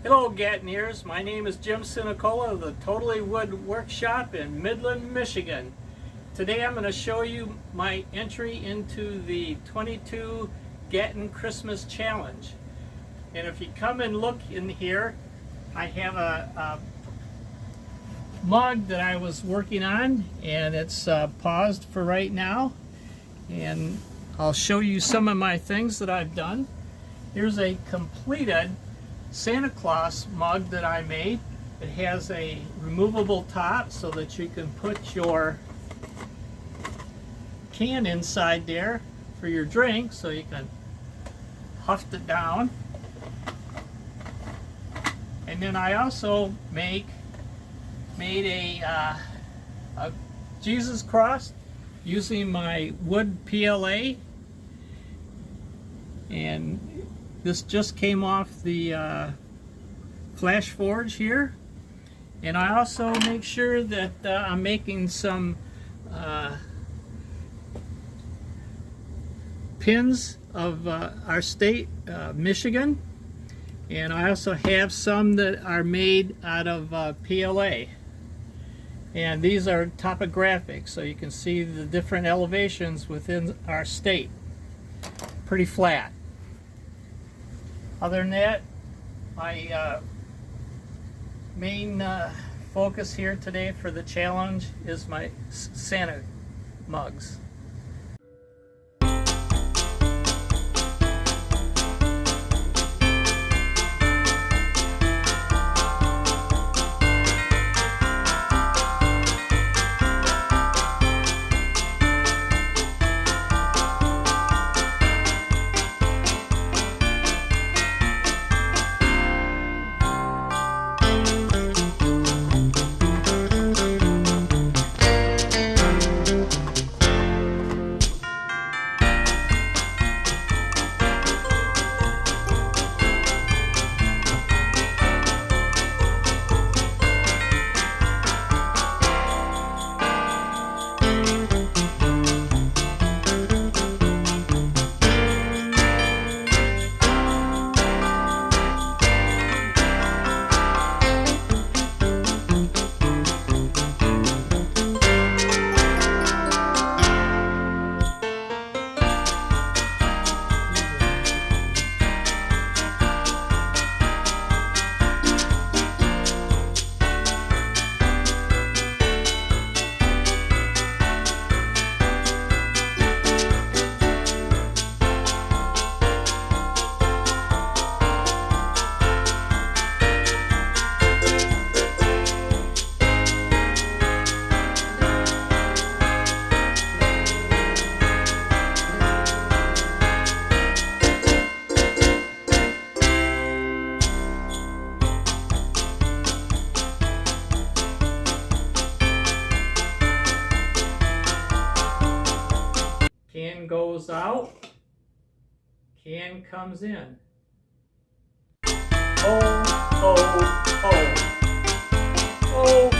Hello Gattoneers, my name is Jim Sinicola of the Totally Wood Workshop in Midland, Michigan. Today I'm going to show you my entry into the 22 Gatton Christmas Challenge. And if you come and look in here, I have a mug that I was working on, and it's paused for right now. And I'll show you some of my things that I've done. Here's a completed Santa Claus mug that I made. It has a removable top so that you can put your can inside there for your drink, so you can huff it down. And then I also made a Jesus cross using my wood PLA, and this just came off the flash forge here. And I also make sure that I'm making some pins of our state, Michigan. And I also have some that are made out of PLA. And these are topographic, so you can see the different elevations within our state. Pretty flat. Other than that, my main focus here today for the challenge is my Santa mugs. Can goes out, can comes in. Oh, oh, oh. Oh.